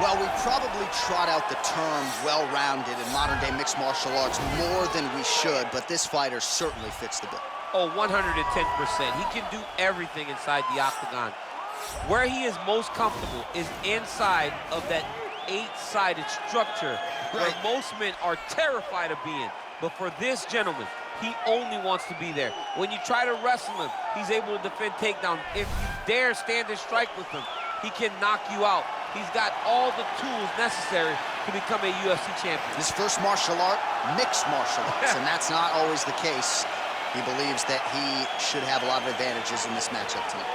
Well, we probably trot out the term well-rounded in modern-day mixed martial arts more than we should, but this fighter certainly fits the bill. Oh, 110%. He can do everything inside the octagon. Where he is most comfortable is inside of that 8-sided structure where most men are terrified of being. But for this gentleman, he only wants to be there. When you try to wrestle him, he's able to defend takedown. If you dare stand and strike with him, he can knock you out. He's got all the tools necessary to become a UFC champion. His first martial art, mixed martial arts, and that's not always the case. He believes that he should have a lot of advantages in this matchup tonight.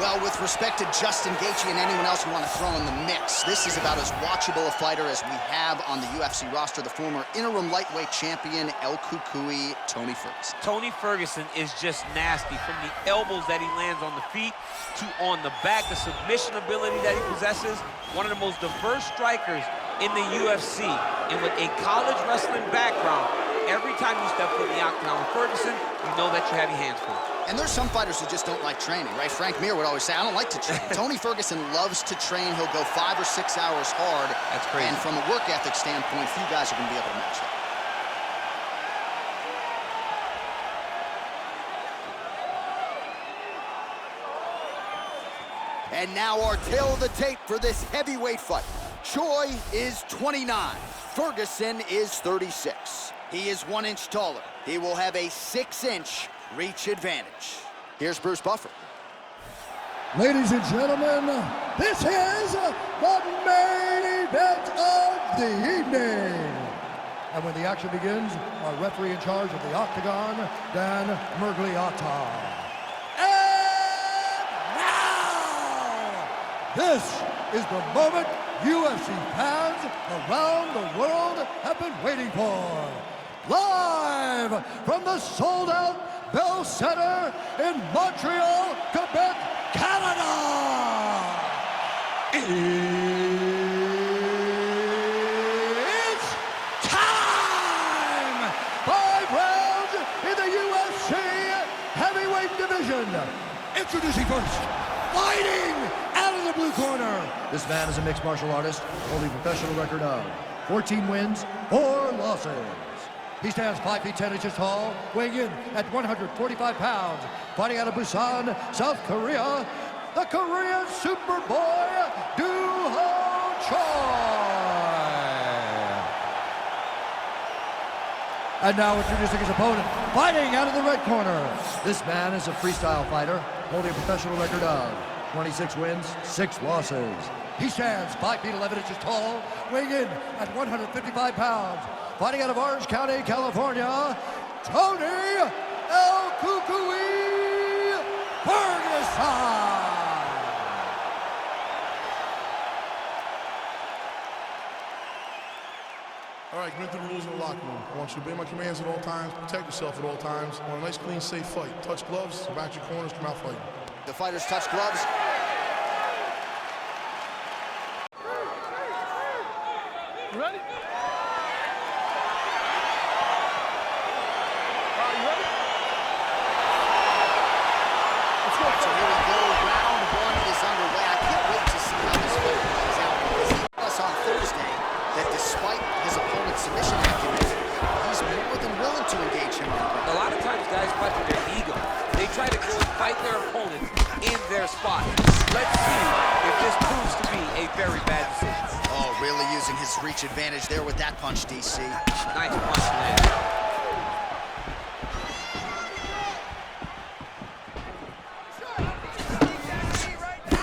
Well, with respect to Justin Gaethje and anyone else we want to throw in the mix, this is about as watchable a fighter as we have on the UFC roster, the former interim lightweight champion, El Cucuy, Tony Ferguson. Tony Ferguson is just nasty. From the elbows that he lands on the feet to on the back, the submission ability that he possesses, one of the most diverse strikers in the UFC. And with a college wrestling background, every time you step foot in the octagon with Ferguson, you know that you have your hands full. And there's some fighters who just don't like training, right? Frank Mir would always say, I don't like to train. Tony Ferguson loves to train. He'll go 5 or 6 hours hard. That's crazy. And from a work ethic standpoint, few guys are going to be able to match that. And now our tail of the tape for this heavyweight fight. Choi is 29. Ferguson is 36. He is 1 inch taller. He will have a 6-inch reach advantage. Here's Bruce Buffer. Ladies and gentlemen, this is the main event of the evening. And when the action begins, our referee in charge of the octagon, Dan Murgliata. And now, this is the moment UFC fans around the world have been waiting for. Live from the sold-out Bell Center in Montreal, Quebec, Canada. It's time! 5 rounds in the UFC heavyweight division. Introducing first, fighting out of the blue corner. This man is a mixed martial artist, holding a professional record of 14 wins, 4 losses. He stands 5 feet 10 inches tall, weighing in at 145 pounds. Fighting out of Busan, South Korea, the Korean Superboy, Do-Ho Choi. And now introducing his opponent, fighting out of the red corner. This man is a freestyle fighter, holding a professional record of 26 wins, 6 losses. He stands 5 feet 11 inches tall, weighing in at 155 pounds. Fighting out of Orange County, California, Tony El Cucuy Ferguson. All right, commit to the rules in the locker room. I want you to obey my commands at all times, protect yourself at all times. I want a nice, clean, safe fight. Touch gloves, back your corners, come out fighting. The fighters touch gloves. You ready? Submission acumen, he's more than willing to engage him. A lot of times guys fight for their ego. They try to go and fight their opponent in their spot. Let's see if this proves to be a very bad decision. Oh, really using his reach advantage there with that punch, DC. Nice punch there.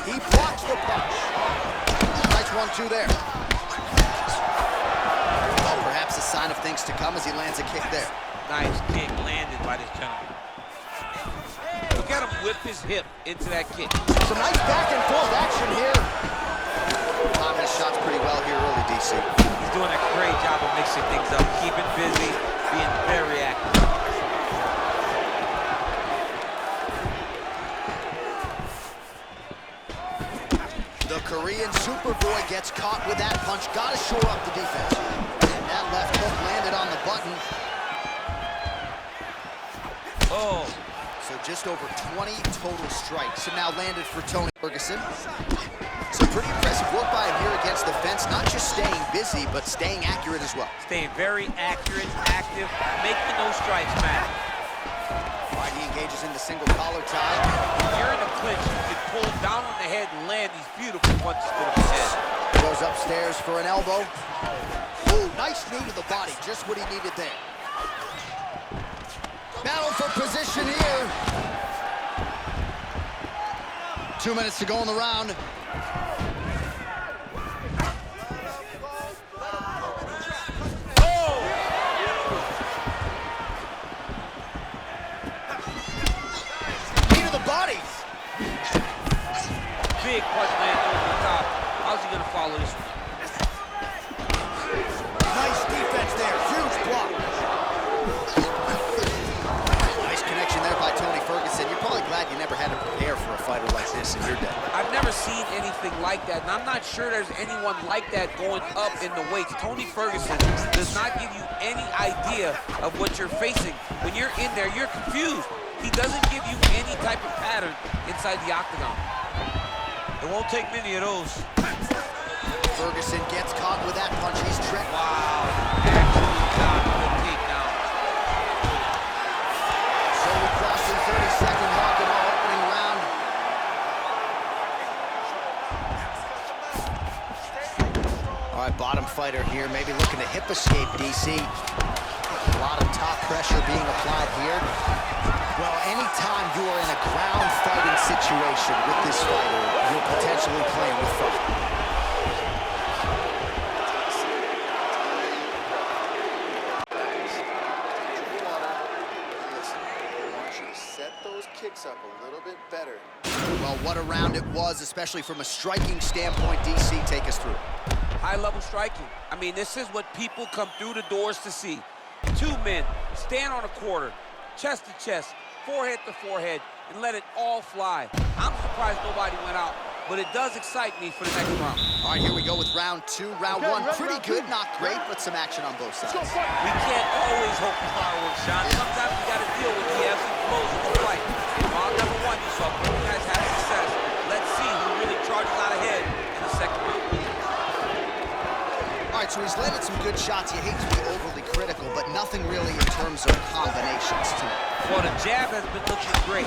He blocks the punch. Nice 1-2 there. A sign of things to come as he lands a kick there. Nice kick landed by this gentleman. Look at him whip his hip into that kick. Some nice back and forth action here. Timing his shots pretty well here early, DC. He's doing a great job of mixing things up, keeping busy, being very active. The Korean Superboy gets caught with that punch. Got to shore up the defense. That left hook landed on the button. Oh. So just over 20 total strikes and now landed for Tony Ferguson. Some pretty impressive work by him here against the fence, not just staying busy, but staying accurate as well. Staying very accurate, active, making those strikes matter. All right, he engages in the single collar tie. When you're in a clinch, you can pull down on the head and land these beautiful punches to the head. Goes upstairs for an elbow. Ooh, nice knee to the body, just what he needed there. Battle for position here. 2 minutes to go in the round. Big punch lands over the top. How's he gonna follow this one? Nice defense there, huge block. Nice connection there by Tony Ferguson. You're probably glad you never had to prepare for a fighter like this in your day. I've never seen anything like that, and I'm not sure there's anyone like that going up in the weights. Tony Ferguson does not give you any idea of what you're facing. When you're in there, you're confused. He doesn't give you any type of pattern inside the octagon. It won't take many of those. Ferguson gets caught with that punch. He's tricked. Wow. Actually got the takedown. So we cross the 30-second mark in our opening round. All right, bottom fighter here, maybe looking to hip escape, DC. A lot of top pressure being applied here. Well, anytime you are in a ground fighting situation with this fighter, you're potentially playing with fire. Set those kicks up a little bit better. Well, what a round it was, especially from a striking standpoint. DC, take us through. High-level striking. I mean, this is what people come through the doors to see. Two men stand on a quarter, chest to chest, forehead to forehead, and let it all fly. I'm surprised nobody went out, but it does excite me for the next round. All right, here we go with round two. Round one, pretty good, not great, but some action on both sides. We can't always hope for fireworks, Sean. Sometimes we got to deal with the ebbs and flows of the fight. Round number one, you saw both guys have success. Let's see who really charges out ahead in the second round. All right, so he's landed some good shots. You hate to be overly critical, but nothing really in terms of combinations to it. Well, the jab has been looking great.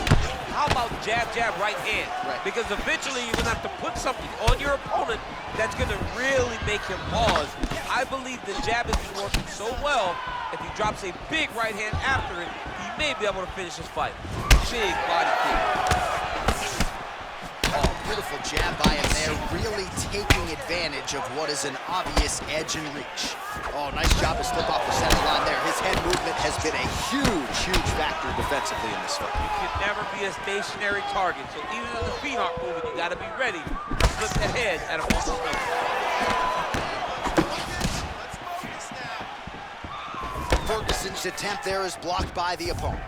How about jab, jab, right hand? Right. Because eventually you're going to have to put something on your opponent that's going to really make him pause. I believe the jab has been working so well, if he drops a big right hand after it, he may be able to finish his fight. Big body kick. Oh, beautiful jab by him there, really taking advantage of what is an obvious edge and reach. Oh, nice job to slip off the center line there. His head movement has been a huge, huge factor defensively in this fight. You can never be a stationary target, so even though the feet aren't moving, you got to be ready to flip that head at a moment's notice. Ferguson's attempt there is blocked by the opponent.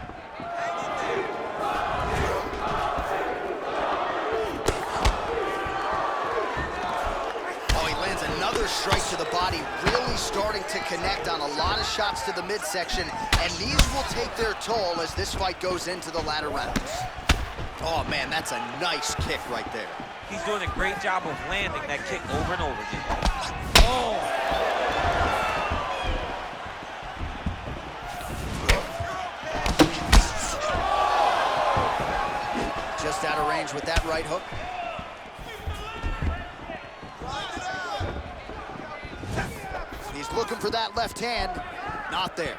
Another strike to the body, really starting to connect on a lot of shots to the midsection, and these will take their toll as this fight goes into the latter rounds. Oh man, that's a nice kick right there. He's doing a great job of landing that kick over and over again. Oh! Just out of range with that right hook. He's looking for that left hand. Not there.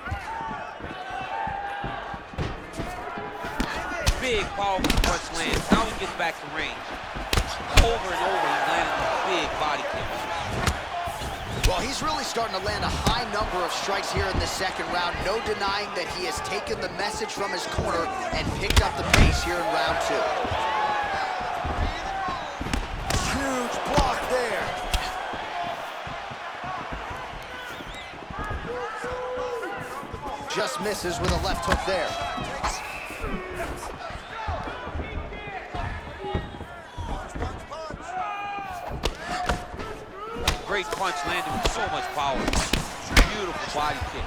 Big, powerful punch lands. Now he gets back to range. Over and over, he's landing a big body kick. Well, he's really starting to land a high number of strikes here in the second round. No denying that he has taken the message from his corner and picked up the pace here in round two. Huge block there. Just misses with a left hook there. Great punch landed with so much power. Beautiful body kick.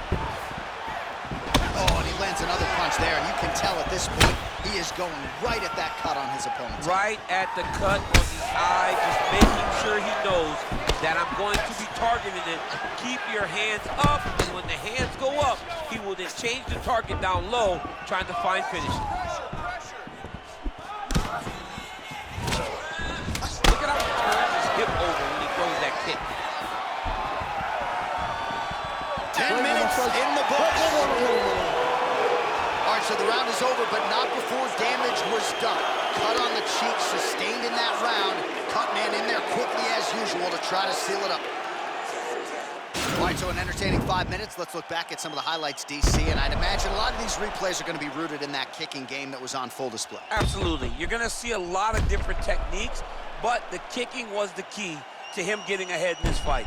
Oh, and he lands another punch there, and you can tell at this point he is going right at that cut on his opponent. Right at the cut on the eye, just making sure he knows that I'm going to be targeting it. Keep your hands up, and when the hands go up, he will then change the target down low, trying to find finishes. Look at how he turns his hip over when he throws that kick. 10 minutes in the books. All right, so the round is over, but not before damage was done. Cut on the cheek, sustained in that round. Cut man in there quickly as usual to try to seal it up. All right, so an entertaining 5 minutes. Let's look back at some of the highlights, DC, and I'd imagine a lot of these replays are going to be rooted in that kicking game that was on full display. Absolutely. You're going to see a lot of different techniques, but the kicking was the key to him getting ahead in this fight.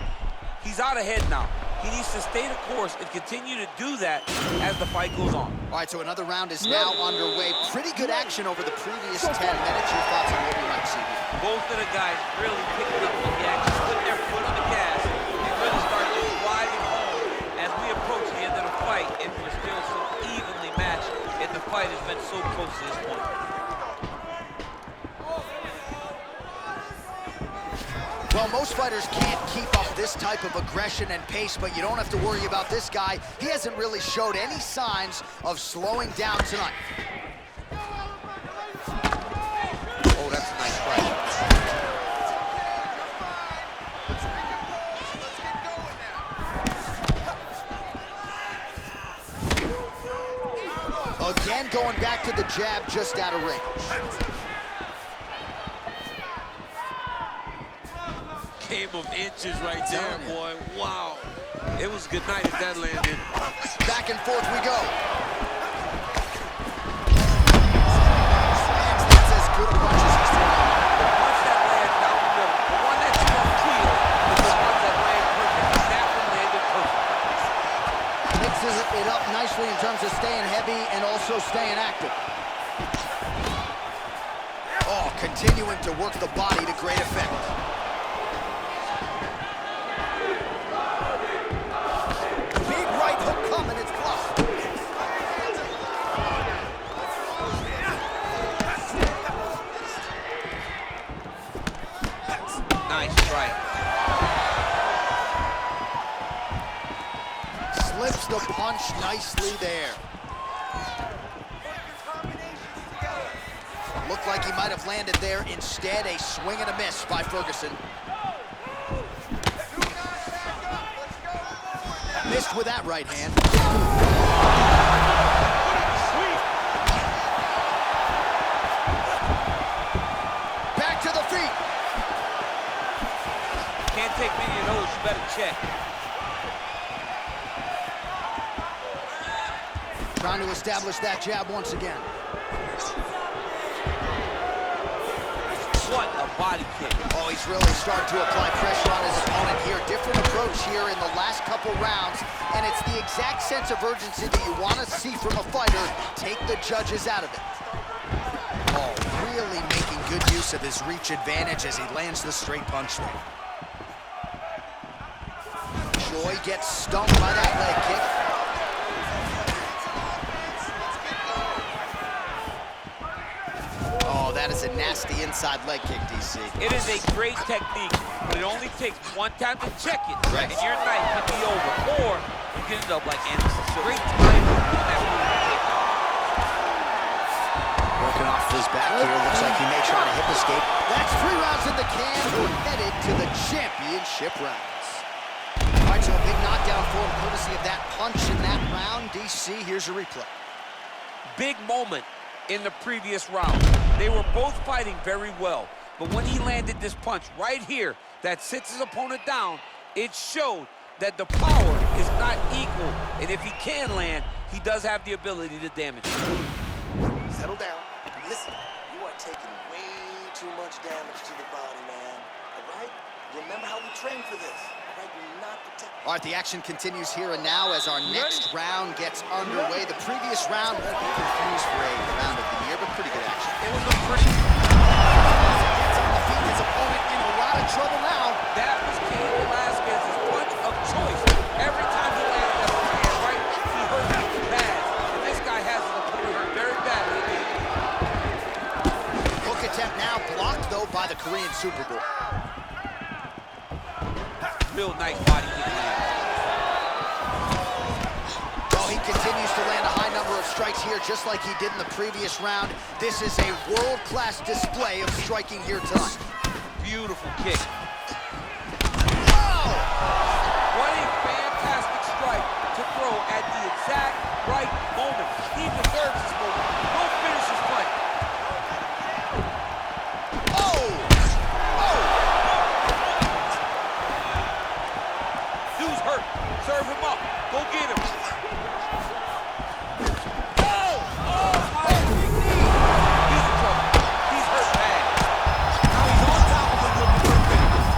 He's out ahead now. He needs to stay the course and continue to do that as the fight goes on. All right, so another round is now underway. Pretty good action over the previous 10 minutes. Your thoughts on what we might see here? Both of the guys really picking up on the action, putting their foot on the gas, and really starting to drive it home as we approach the end of the fight, and we're still so evenly matched, and the fight has been so close to this point. Well, most fighters can't keep up this type of aggression and pace, but you don't have to worry about this guy. He hasn't really showed any signs of slowing down tonight. Oh, that's a nice strike. Again, going back to the jab just out of range. Game of inches right there, boy. Wow. It was good night if that landed. Back and forth we go. That's as good a punch as he's thrown. The punch that lands down the middle, the one that you don't feel, is the one that lands perfect. And that one landed perfect. Mixes it up nicely in terms of staying heavy and also staying active. Oh, continuing to work the body to great effect. Nice strike. Slips the punch nicely there. Looked like he might have landed there. Instead, a swing and a miss by Ferguson. Missed with that right hand. Back to the feet. Can't take many of those, you better check. Trying to establish that jab once again. What a body kick. Oh, he's really starting to apply pressure on his opponent here. Different approach here in the last couple rounds, and it's the exact sense of urgency that you want to see from a fighter. Take the judges out of it. Oh, really making good use of his reach advantage as he lands the straight punch there. Joy gets stumped by that leg kick. Oh, that is a nasty inside leg kick, DC. It is a great technique, but it only takes one time to check it, Right. and your night can be over. Or you can end up like Anderson. Great time on that move. Working off his back here. Looks like he may try to hip escape. That's 3 rounds in the can. We're headed to the championship rounds. All right, so a big knockdown for him, courtesy of that punch in that round. DC, here's a replay. Big moment in the previous round. They were both fighting very well, but when he landed this punch right here that sits his opponent down, it showed that the power is not equal, and if he can land, he does have the ability to damage. Settle down. Listen, you are taking way too much damage to the body, man. All right? Remember how we trained for this. All right? You're not protected. All right, the action continues here and now as our next round gets underway. The previous round won't be confused for a round of the year, but pretty good action. It was a pretty... Gets on the feet, his opponent in a lot of trouble now. That was Cain Velasquez's punch of choice. Every time he landed that right, he hurt him bad. Super Bowl. Real nice body kick land. Well, he continues to land a high number of strikes here, just like he did in the previous round. This is a world-class display of striking here tonight. Beautiful kick. Whoa! What a fantastic strike to throw at the exact right moment. He deserves this moment. Go finish his fight. Oh! Oh! Dude's hurt. Serve him up. Go get him. Oh! Oh, my big knee. He's in trouble. He's hurt bad. Now he's on top of him looking for a finish.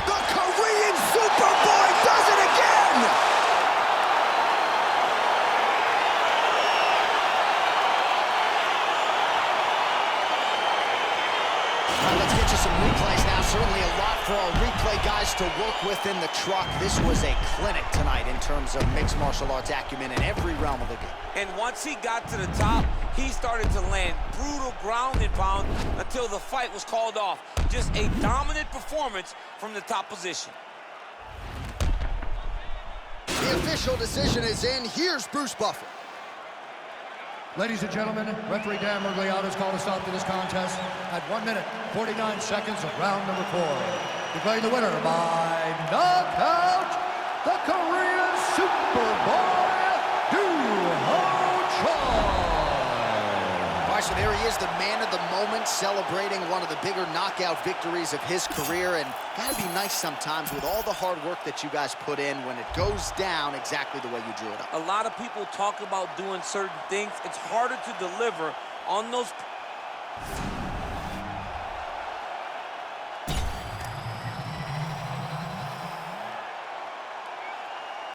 The Korean Superboy does it again! All right, let's get you some replays now. Certainly a lot for our replay guys to work with in the truck. This was a clinic tonight in terms of mixed martial arts acumen in every realm of the game. And once he got to the top, he started to land brutal ground and pound until the fight was called off. Just a dominant performance from the top position. The official decision is in. Here's Bruce Buffer. Ladies and gentlemen, referee Dan Murgliata has called a stop to this contest at 1 minute, 49 seconds of round number 4. Declaring the winner by knockout, the Korean Superboy, All right, so there he is, the man of the moment, celebrating one of the bigger knockout victories of his career. And gotta be nice sometimes with all the hard work that you guys put in when it goes down exactly the way you drew it up. A lot of people talk about doing certain things. It's harder to deliver on those.